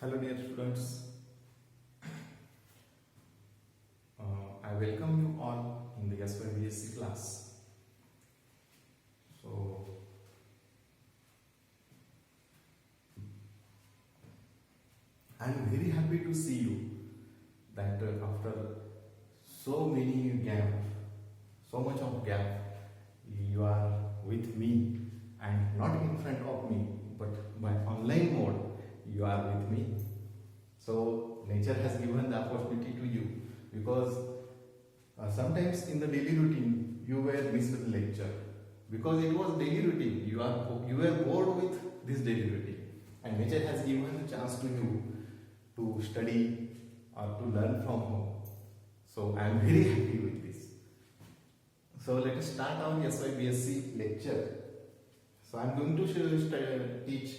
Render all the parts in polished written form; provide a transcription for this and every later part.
Hello dear students, I welcome you all in the SYBSC class. So, I am very happy to see you that after so many gap, so much of gap, you are with me and not in front of me but by online mode you are with me. So nature has given the opportunity to you because sometimes in the daily routine you were missed the lecture because it was daily routine. You were bored with this daily routine, and nature has given the chance to you to study or to learn from home. So I am very happy with this. So let us start our SYBSC lecture. So I am going to teach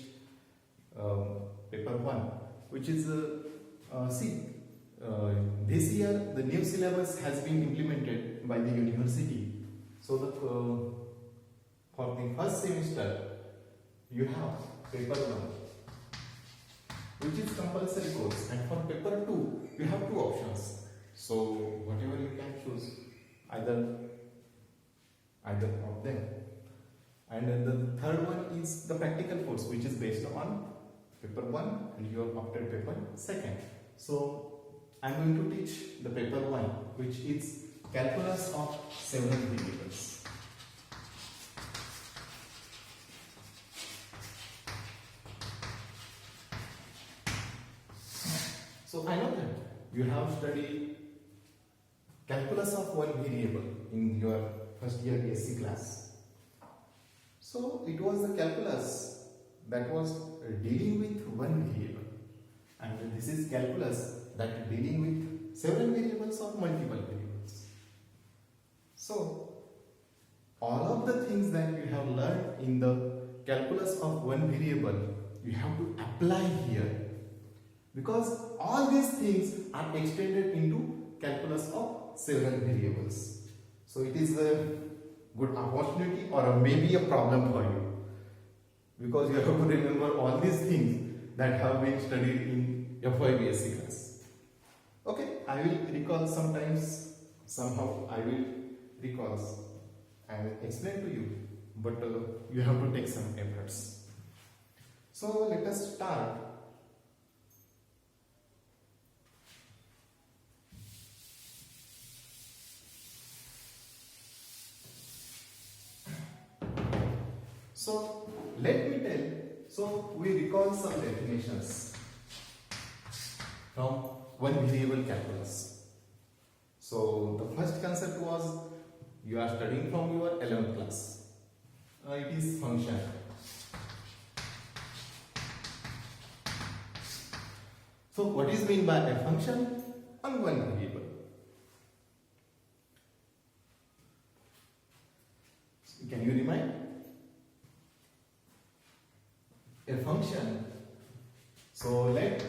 paper 1, which is this year the new syllabus has been implemented by the university. So for the first semester you have paper 1, which is compulsory course, and for paper 2 you have 2 options. So whatever you can choose, either of them. And the third one is the practical course, which is based on paper 1 and you have opted paper 2. So I am going to teach the paper 1, which is calculus of several variables. So I know that you have studied calculus of one variable in your first year BSc class. So it was the calculus that was dealing with one variable, and this is calculus that dealing with several variables or multiple variables. So all of the things that you have learned in the calculus of one variable you have to apply here, because all these things are extended into calculus of several variables. So it is a good opportunity or maybe a problem for you, because you have to remember all these things that have been studied in FYBSc class. Okay, I will recall sometimes, somehow I will recall and explain to you, but you have to take some efforts. So let us start. So let me tell, so we recall some definitions from one variable calculus. So the first concept was, you are studying from your 11th class. It is function. So what is meant by a function on one variable? Can you remind? A function, so let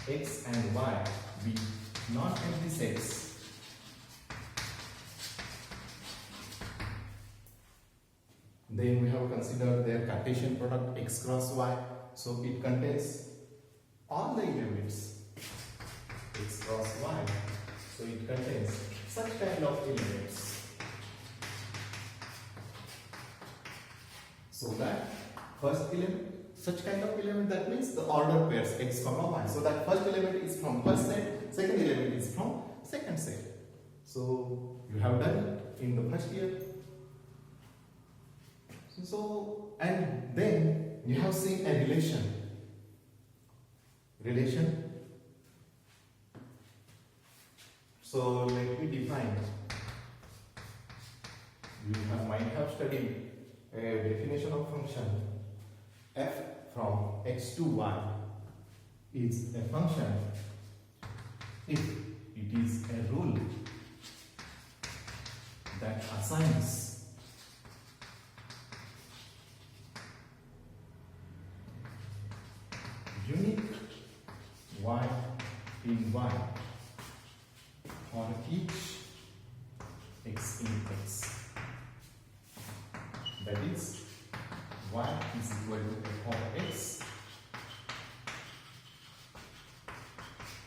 x and y be non-empty sets then we have considered their Cartesian product x cross y, so it contains all the elements x cross y, so it contains such kind of elements, so that first element, such kind of element, that means the order pairs x comma y. So that first element is from first set, second element is from second set. So you have done it in the first year. So and then you have seen a relation. So let me define. You might have studied a definition of function. F from x to y is a function if it is a rule that assigns unique y in y for each x in x. That is, y is equal to f of x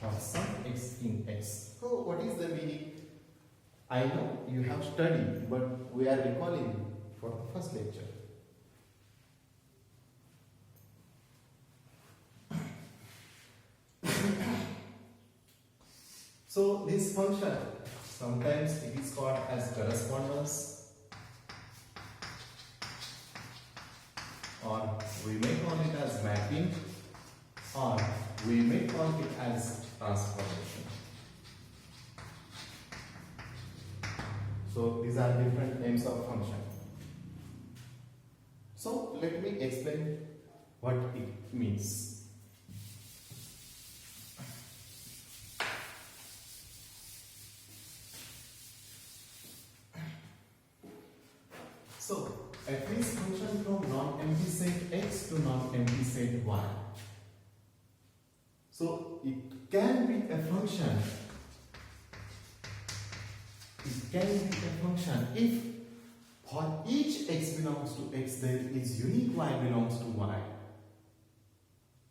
or some x in x. So what is the meaning? I know you have studied, but we are recalling for the first lecture. So this function, sometimes it is called as correspondence, or we may call it as mapping, or we may call it as transformation. So these are different names of function. So let me explain what it means. So at least function from non-empty set x to non-empty set y. So it can be a function. It can be a function if for each x belongs to x there is unique y belongs to y.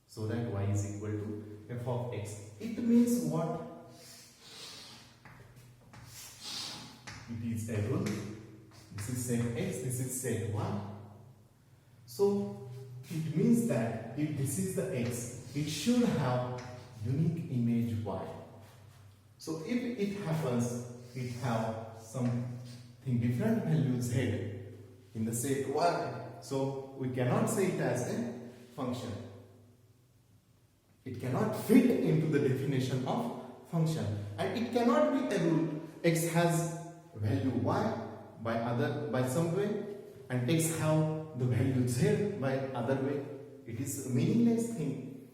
So that y is equal to f of x. It means what? It is a rule. This is set x, this is set y. So it means that if this is the x, it should have unique image y. So if it happens, it have something different value z in the set y. So we cannot say it as a function. It cannot fit into the definition of function, and it cannot be a rule. X has value y by some way, and x have the value z by other way. It is a meaningless thing.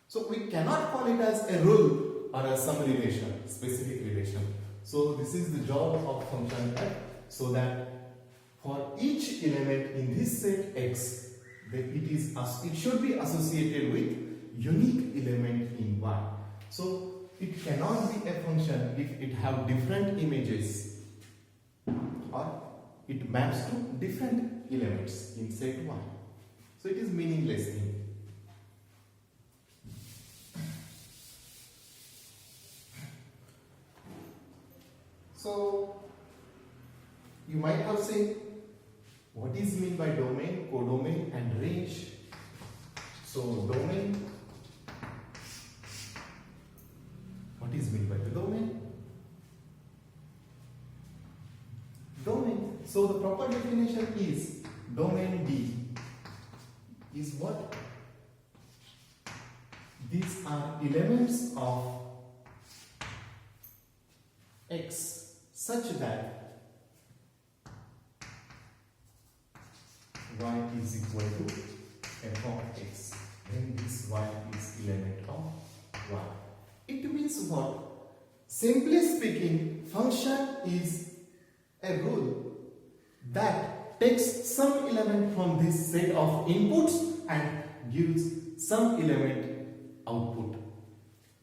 So we cannot call it as a rule or a some relation, specific relation. So this is the job of function f, so that for each element in this set x, it should be associated with unique element in y. So it cannot be a function if it have different images or it maps to different elements in set y. So it is meaningless thing. So you might have said, what is meant by domain, codomain and range? So domain, what is meant by the domain? Domain. So the proper definition is domain D is what? These are elements of X such that y is equal to f of x. Then this y is element of y. It means what? Simply speaking, function is a rule that takes some element from this set of inputs and gives some element output.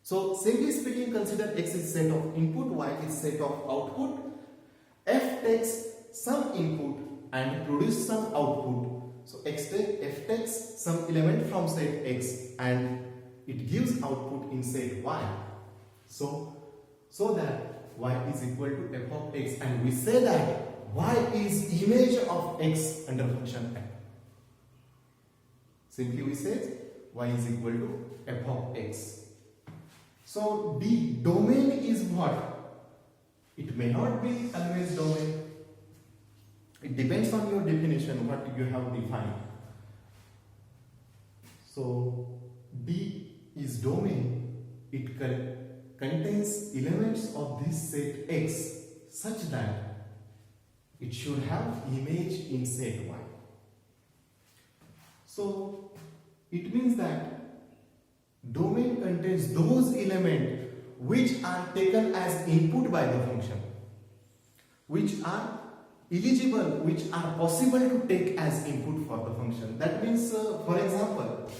So simply speaking, consider x is set of input, y is set of output. F takes some input and produce some output. So f takes some element from set x and it gives output in set y. So that y is equal to f of x, and we say that y is image of x under function f. Simply we say y is equal to f of x. So the domain is what? It may not be always domain. It depends on your definition, what you have defined. So D is domain. It contains elements of this set X such that it should have image in set Y. So it means that domain contains those elements which are taken as input by the function, which are eligible, which are possible to take as input for the function. That means, for example,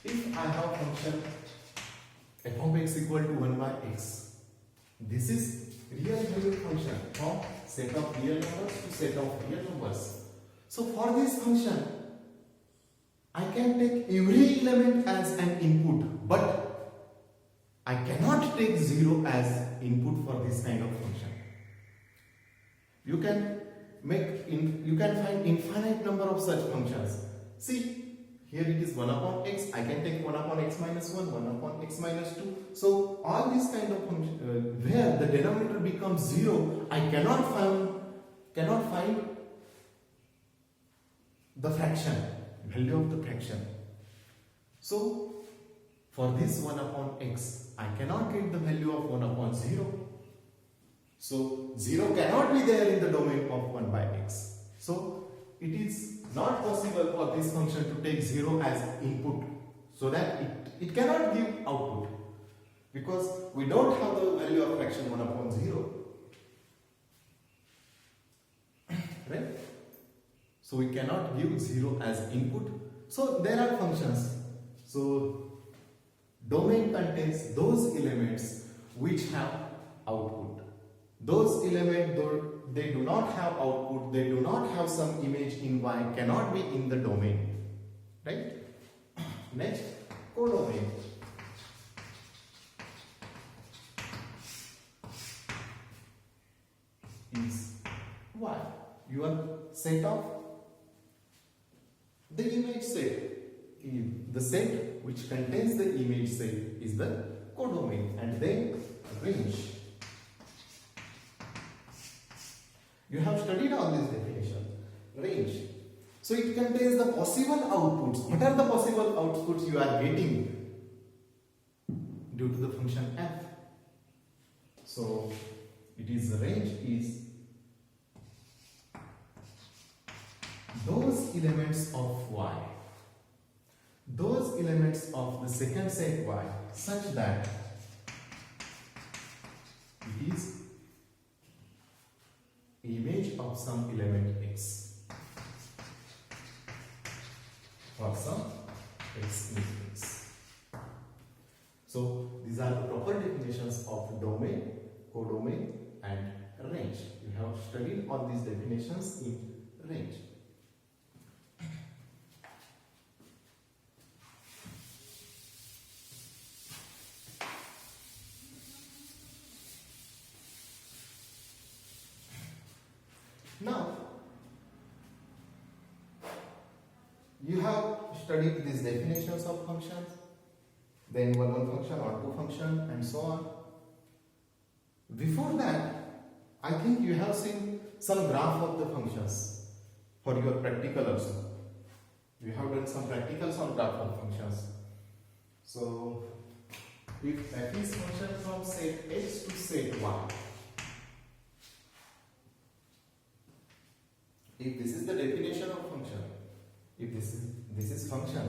if I have function f of x equal to 1 by x, this is real valued function from set of real numbers to set of real numbers. So for this function, I can take every element as an input, but I cannot take 0 as input for this kind of function. You can find infinite number of such functions. See, here it is 1 upon x. I can take 1 upon x minus 1, 1 upon x minus 2. So all these kind of functions where the denominator becomes 0, I cannot find the fraction, value of the fraction. So for this 1 upon x, I cannot get the value of 1 upon 0. So 0 cannot be there in the domain of 1 by x. So it is not possible for this function to take 0 as input, so that it cannot give output, because we don't have the value of fraction 1 upon 0. Right? So we cannot give 0 as input. So there are functions. So domain contains those elements which have output. Those elements, though they do not have output, they do not have some image in Y, cannot be in the domain. Right? Next, codomain. Is Y. Your set of the image set. The set which contains the image set is the codomain, and then range. You have studied all this definition. Range. So it contains the possible outputs. What are the possible outputs you are getting due to the function f? So it is, the range is those elements of y, those elements of the second set y, such that it is image of some element x for some x in x. So these are the proper definitions of domain, codomain and range. You have studied all these definitions in range. Now, you have studied these definitions of functions, then one function or two function and so on. Before that, I think you have seen some graph of the functions for your practical also. You have done some practicals on graph of functions. So, if f is function from set x to set y, if this is the definition of function, if this is function,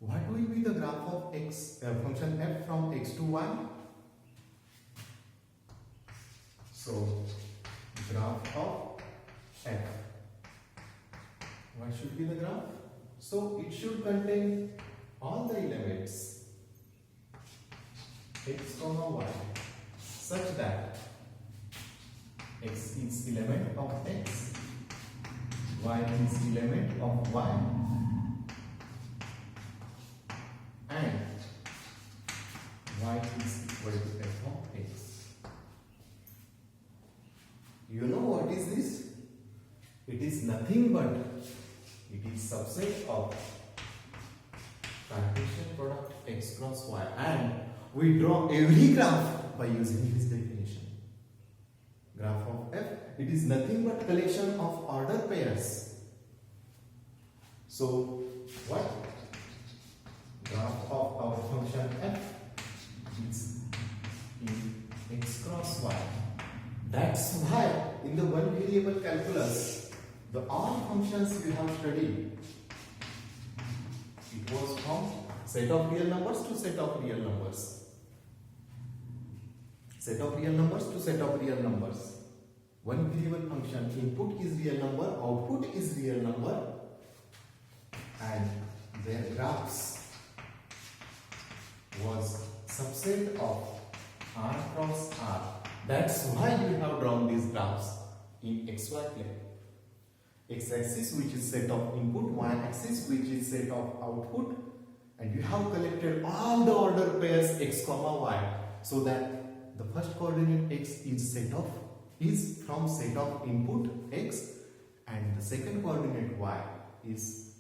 what will be the graph of x function f from x to y? So graph of f, what should be the graph? So it should contain all the elements x comma y such that x is element of x, y is element of y, and y is equal to f of x. You know what is this? It is nothing but it is subset of Cartesian product x cross y, and we draw every graph by using this definition. Graph of f, it is nothing but collection of order pairs. So what? Graph of our function f is in x cross y. That's why in the one variable calculus, the all functions we have studied, it was from set of real numbers to set of real numbers. Set of real numbers to set of real numbers. One variable function, input is real number, output is real number, and their graphs was subset of r cross r. That's why we have drawn these graphs in xy plane. x-axis which is set of input, y-axis which is set of output, and you have collected all the order pairs x comma y, so that the first coordinate x is from set of input x, and the second coordinate y is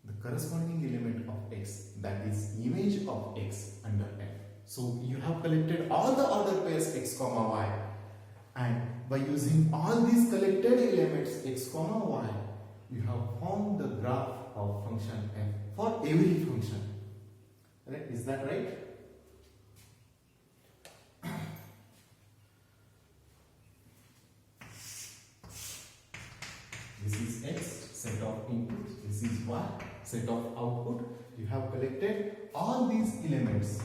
the corresponding element of x, that is image of x under F. So you have collected all the order pairs x comma y, and by using all these collected elements x comma y, you have formed the graph of function f for every function. Right? Is that right? This is x, set of inputs. This is y, set of output. You have collected all these elements,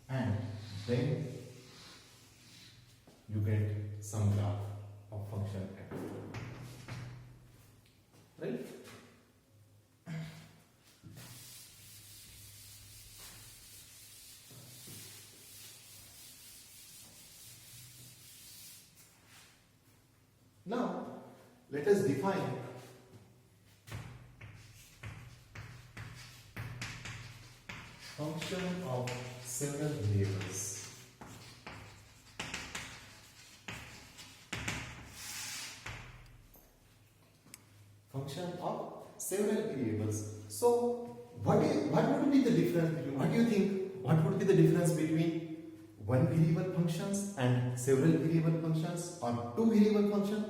and then you get some graph of function f. Right? Now, let us define function of several variables. Function of several variables. So, what would be the difference between, what do you think, what would be the difference between one variable functions and several variable functions, or two variable functions?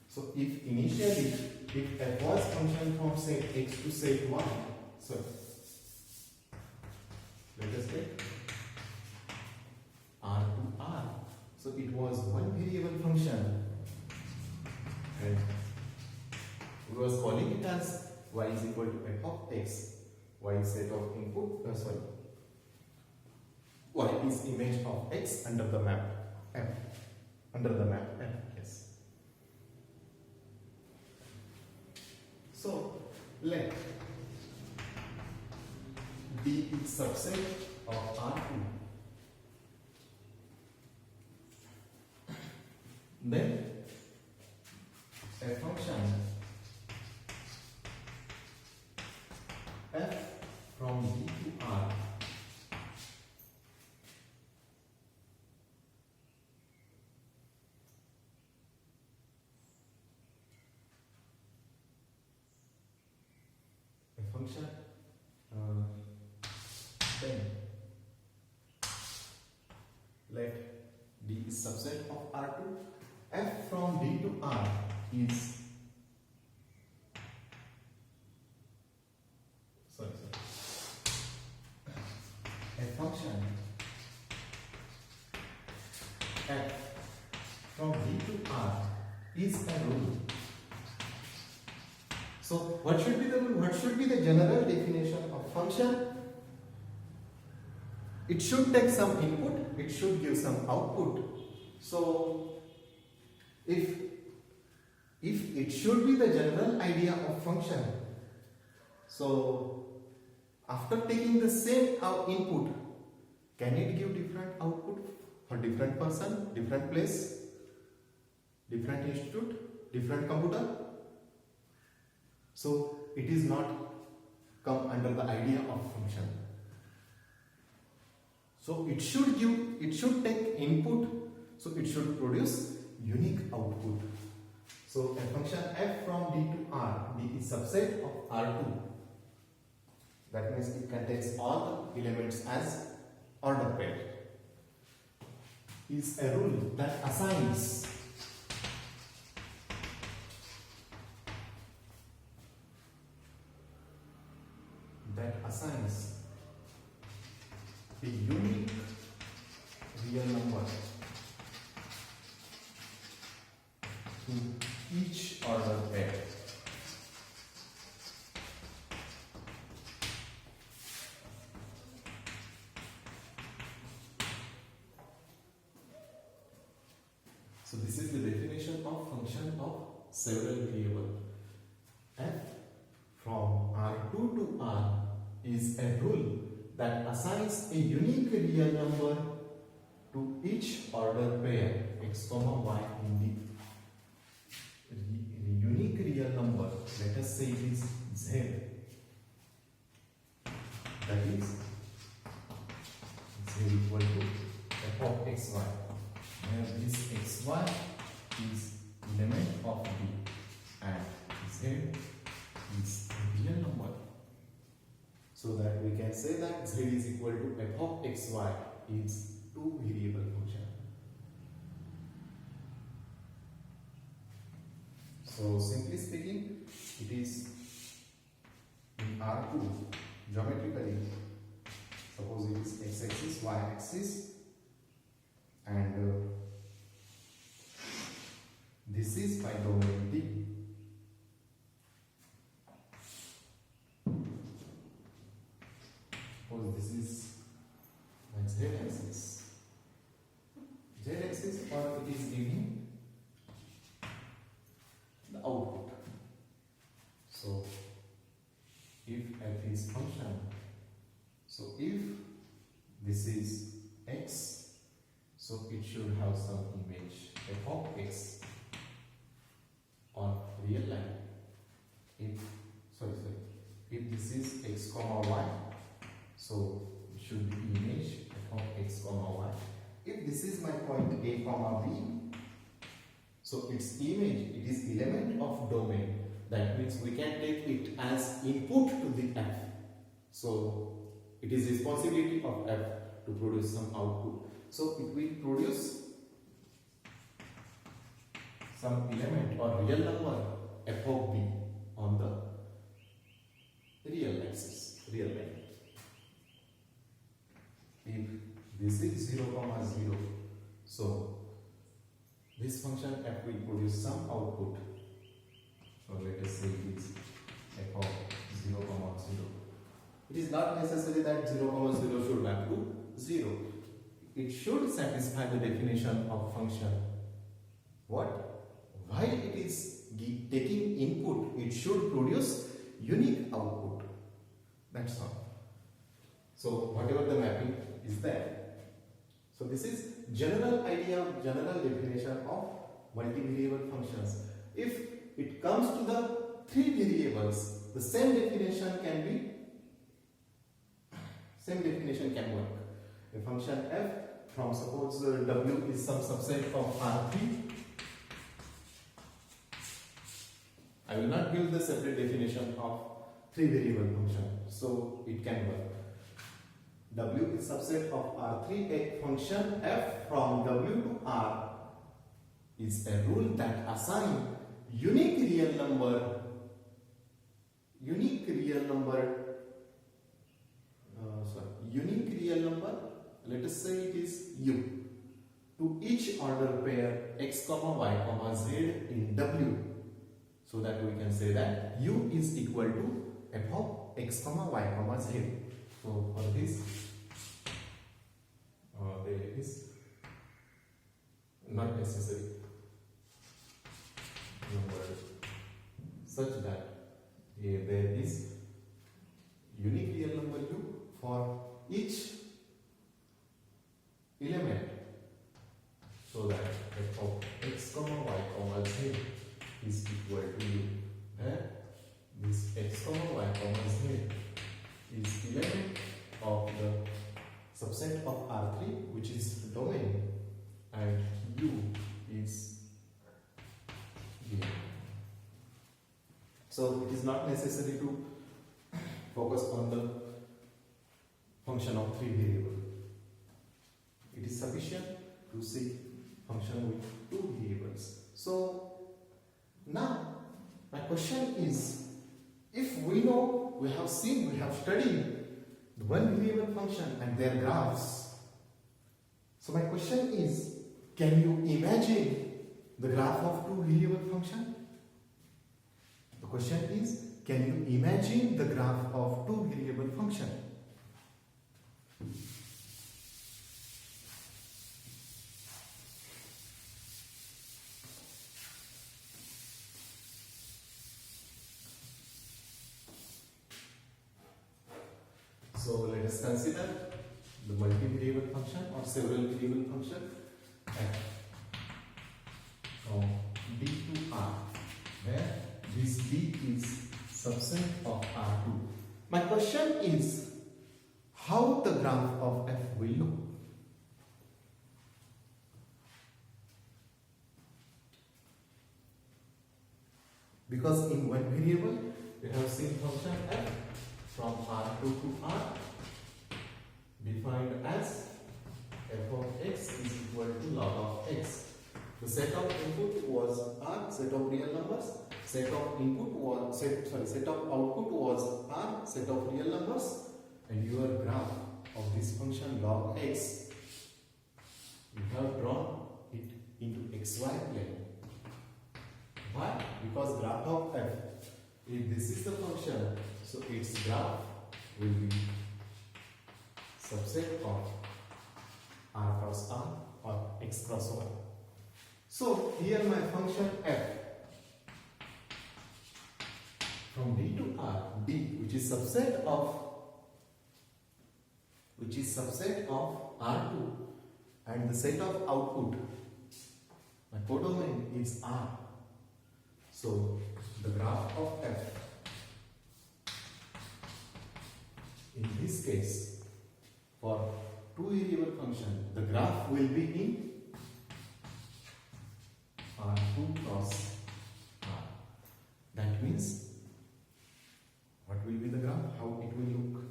So if initially, if f was function from set x to set y, so let us take r to r. So it was one variable function, and we was calling it as y is equal to f of x. Y is set of input, y is image of x under the map f. Under the map f, yes. So let D is subset of R2. Then a function f from D to R function then let D is subset of R2. F from D to R is a function f from D to R is a rule. So what should be the rule? What should be the general definition of function? It should take some input, it should give some output. So if it should be the general idea of function, so after taking the same input, can it give different output for different person, different place, different institute, different computer? So it is not come under the idea of function. So it should take input, so it should produce unique output. So a function f from D to R, D is subset of R2. That means it contains all the elements as order pair. Is a rule that assigns a unique real number to each order pair. So this is the definition of function of several variable. F from R2 to R is a rule that assigns a unique real number to each order pair x comma y in the unique real number, let us say it is z, that is z equal to f of xy, where this xy is element of B and z is real number, so that we can say that z is equal to f of xy is two variable function. So simply speaking, it is in R2 geometrically, suppose it is x axis, y axis, and this is my domain D. Suppose this is my z axis. Z axis, or it is giving the output. So if f is function, so if this is x, so it should have some image f of x on real line. If this is x comma y, so it should be image f of x comma y. If this is my point a comma b, so its image, it is element of domain. That means we can take it as input to the f. So it is responsibility of f to produce some output. So it will produce some element or real number f of b on the real axis, real line. If this is 0 comma 0, so this function f will produce some output. So let us say it is f of 0 comma 0. It is not necessary that 0 comma 0 should map to 0. It should satisfy the definition of function. What? While it is taking input, it should produce unique output. That's all. So whatever the mapping is there. So this is general idea, general definition of multivariable functions. If it comes to the three variables, the same definition can work. A function f from, suppose w is some subset of R3. I will not give the separate definition of three variable function, so it can work. W is subset of R3. A function f from W to R is a rule that assigns unique real number, let us say it is u, to each order pair x comma y comma z in W, so that we can say that u is equal to f of x comma y comma z. So for this, there is not necessary number such that there is unique real number u for each element, so that f of x comma y comma z is equal to u, where this x comma y comma z is element of the subset of R3, which is domain, and u is here. So it is not necessary to focus on the function of three variables. It is sufficient to see function with two variables. So now my question is, if we know, we have studied the one variable function and their graphs. So my question is, can you imagine the graph of two variable function? The question is, can you imagine the graph of two variable function? So let us consider the multivariable function or several variable function f from D to R, where this D is subset of R2. My question is, how the graph of f will look? Because in one variable we have seen function f from R2 to R defined as f of x is equal to log of x. The set of input was R, set of real numbers. Set of input was set of output was R, set of real numbers, and your graph of this function log x, you have drawn it into xy plane. Why? Because graph of f, if this is the function, so its graph will be subset of R cross R or x cross y. So here my function f from D to R, D which is subset of R2, and the set of output, my codomain is R. So the graph of f in this case for two variable function, the graph will be in R2 cross R. That means what will be the graph? How it will look?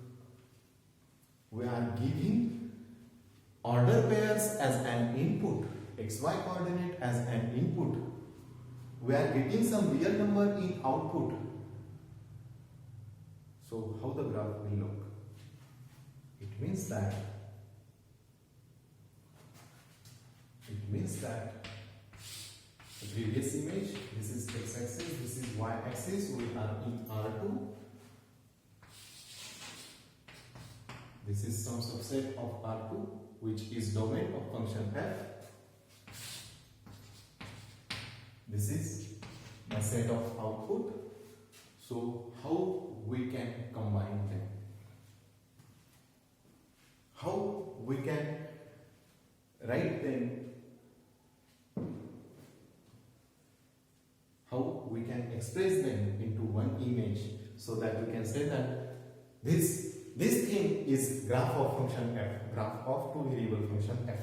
We are giving order pairs as an input, xy coordinate as an input. We are getting some real number in output. So how the graph will look? It means that the previous image, this is x-axis, this is y-axis, we are in R2. This is some subset of R2 which is domain of function f. This is my set of output. So how we can combine them? How we can write them? How we can express them into one image so that we can say that this thing is graph of function f, graph of two variable function f.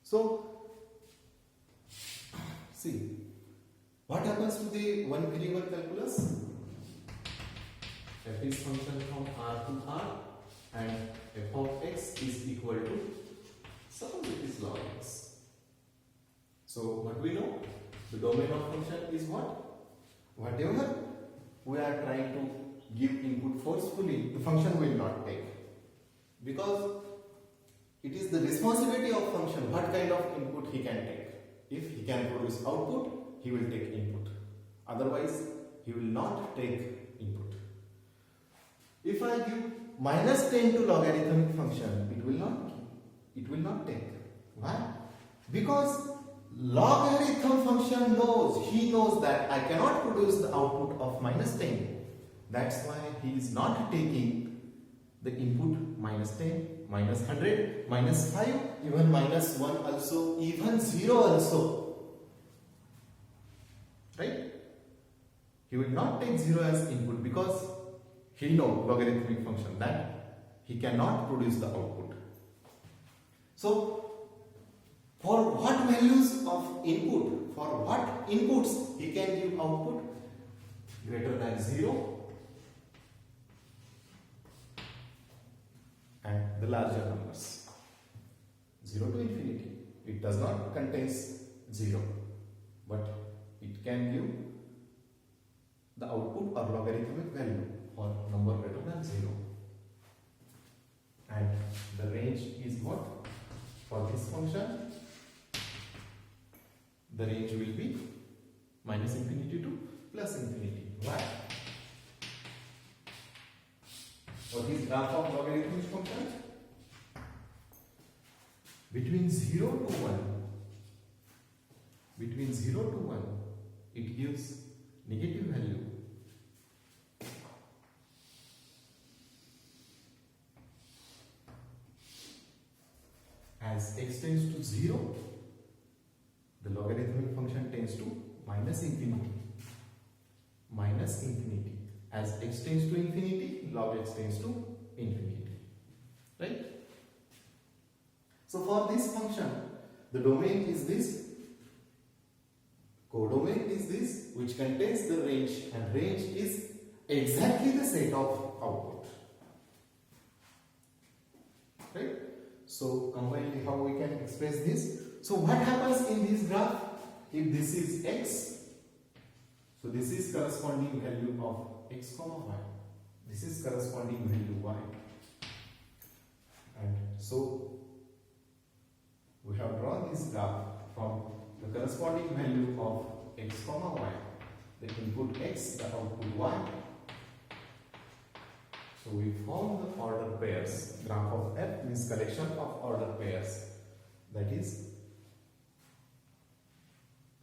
So, see, what happens to the one variable calculus? F is function from R to R and f of x is equal to, suppose it is log x. So, what we know? The domain of function is what? Whatever we are trying to give input forcefully, the function will not take. Because it is the responsibility of function what kind of input he can take. If he can produce output, he will take input. Otherwise, he will not take input. If I give minus 10 to logarithmic function, it will not take. Why? Because logarithm function knows that I cannot produce the output of minus 10. That's why he is not taking the input minus 10, minus 100, minus 5, even minus 1 also, even 0 also. Right? He will not take 0 as input because he knows logarithmic function that he cannot produce the output. So, for what values of input, for what inputs he can give output greater than 0 and the larger numbers, 0 to infinity. It does not contain 0, but it can give the output or logarithmic value for number greater than 0. And the range is what? For this function, the range will be minus infinity to plus infinity. Why? What is graph of logarithmic function? Between 0 to 1, it gives negative value. as x tends to 0, the logarithmic function tends to minus infinity. Minus infinity. As x tends to infinity, log x tends to infinity. Right? So for this function, the domain is this, codomain is this, which contains the range, and range is exactly the set of output. Right? So combinedly, how we can express this? So what happens in this graph? If this is x, so this is corresponding value of x comma y. This is corresponding value y. And so we have drawn this graph from the corresponding value of x comma y, the input x, the output y. So we form the order pairs. Graph of f means collection of order pairs, that is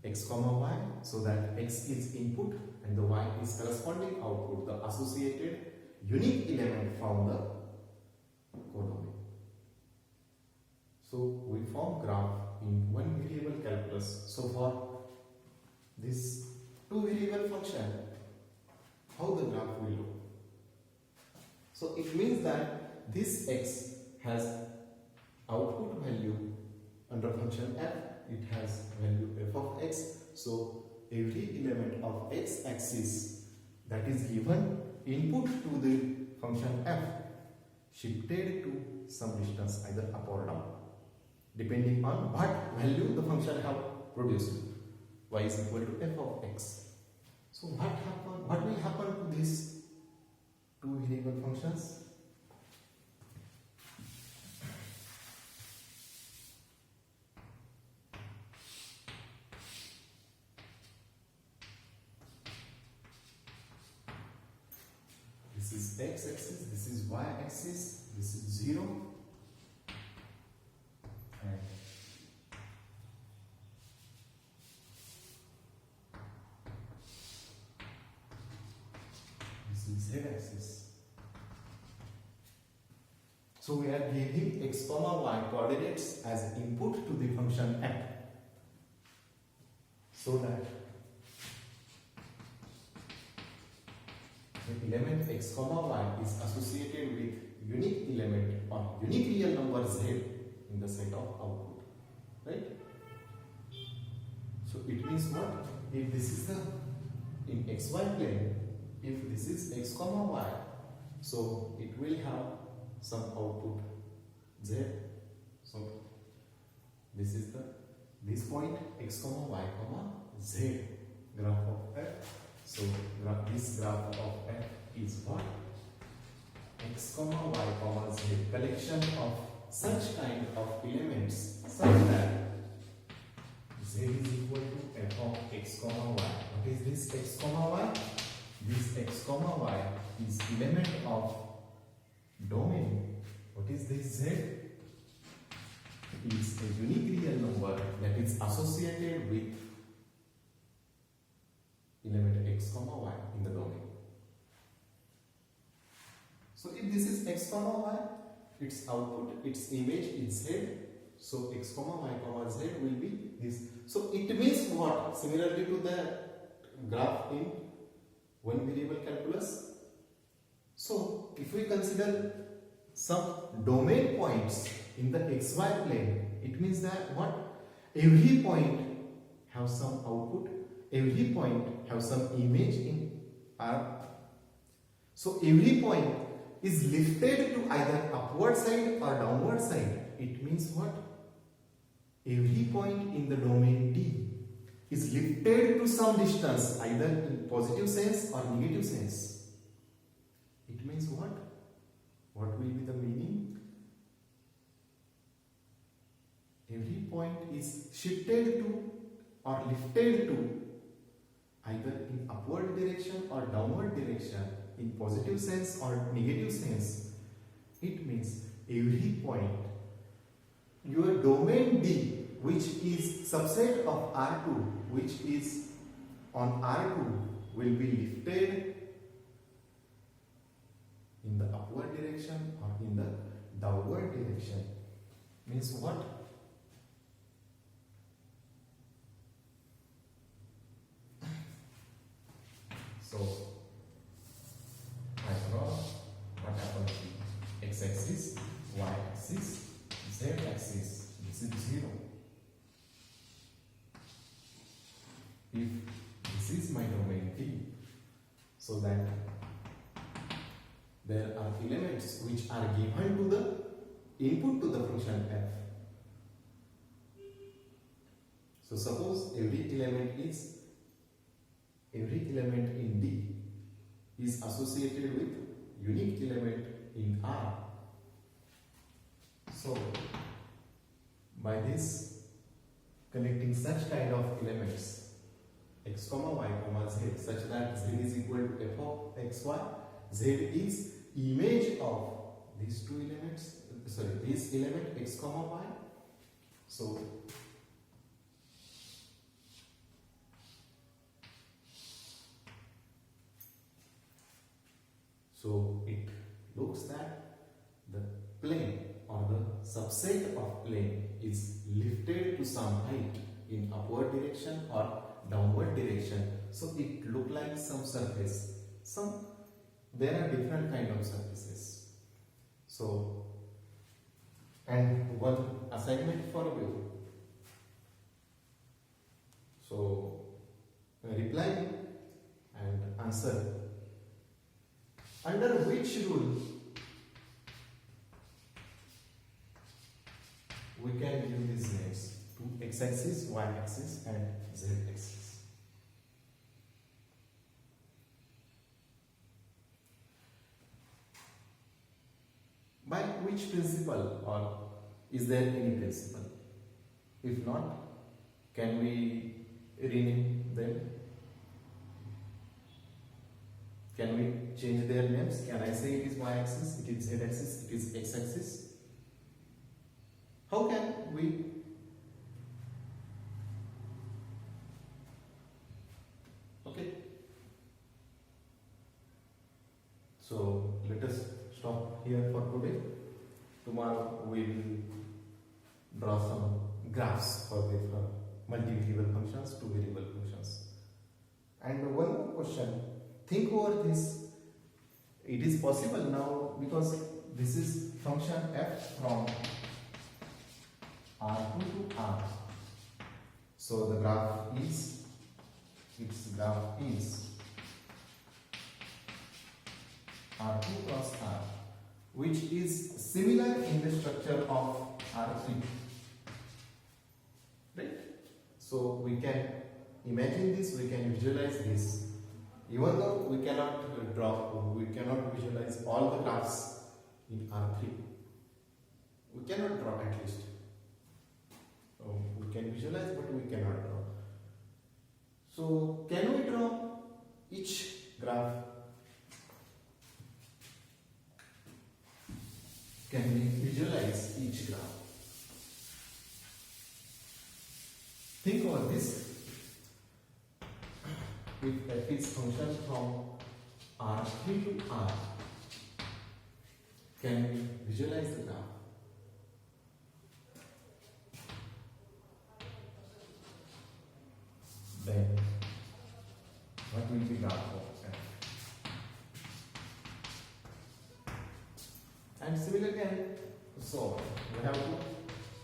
x comma y, so that x is input and the y is corresponding output, the associated unique element from the codomain. So we form graph in one variable calculus. So for this two variable function, how the graph will look? So it means that this x has output value under function f, it has value f of x. So every element of x axis that is given input to the function f shifted to some distance, either up or down, depending on what value the function have produced. Y is equal to f of x. So what will happen to these two variable functions? This is x axis, this is y axis, this is 0, and this is z axis. So we are giving x comma y coordinates as input to the function f, so that the element x comma y is associated with unique element or unique real number z in the set of output. Right? So it means what? If this is the in xy plane, if this is x comma y, so it will have some output z. So this is this point x comma y comma z, graph of f. So this graph of f is what? X comma y comma z, collection of such kind of elements such that z is equal to f of x comma y. What is this x comma y? This x comma y is element of domain. What is this z? It is a unique real number that is associated with element x comma y in the domain. So if this is x comma y, its output, its image is z. So x comma y comma z will be this. So it means what? Similarly to the graph in one variable calculus. So if we consider some domain points in the xy plane, it means that what? Every point have some output, every point have some image in R. So every point is lifted to either upward side or downward side. It means what? Every point in the domain D is lifted to some distance, either in positive sense or negative sense. It means what? What will be the meaning? Every point is shifted to or lifted to either in upward direction or downward direction, in positive sense or negative sense. It means every point, your domain D, which is subset of R2, which is on R2, will be lifted in the upward direction or in the downward direction. Means what? x-axis, y-axis, z-axis. This is 0. If this is my domain T, so that there are elements which are given to the input to the function f. So suppose every element in D is associated with unique element in R. So by this, connecting such kind of elements x comma y comma z such that z is equal to f of xy, z is image of these two elements, this element x comma y. So it looks that the plane or the subset of plane is lifted to some height in upward direction or downward direction. So it look like some surface. There are different kind of surfaces. So, and one assignment for you. So reply and answer. Under which rule we can give these names to x-axis, y-axis and z-axis? By which principle, or is there any principle? If not, can we rename them? Can we change their names? Can I say it is y-axis, it is z-axis, it is x-axis? How can we? Okay. So let us stop here for today. Tomorrow we will draw some graphs for the multi-variable functions, two variable functions. And one more question. Think over this. It is possible now because this is function f from R2 to R. So the graph is, its graph is R2 cross R, which is similar in the structure of R3. Right? So we can imagine this, we can visualize this. Even though we cannot visualize all the graphs in R3. We cannot draw at least. We can visualize, but we cannot draw. So can we draw each graph? Can we visualize each graph? Think over this. If f is function from R3 to R, can we visualize the graph? Then what will be graph of f? And similarly, so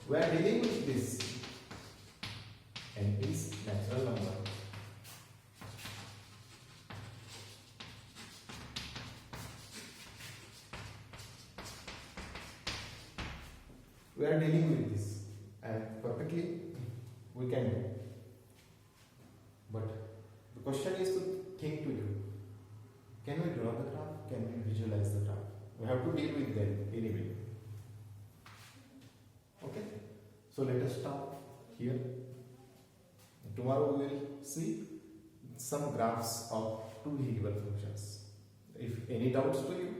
we are dealing with this. N is natural number. We are dealing with this, and perfectly we can do. But the question is to think to you. Can we draw the graph? Can we visualize the graph? We have to deal with them anyway. Okay? So let us stop here. Tomorrow we will see some graphs of two variable functions. If any doubts to you,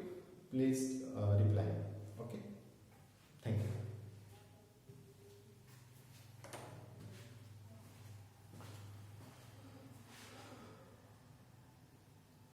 please reply. Okay? Thank you.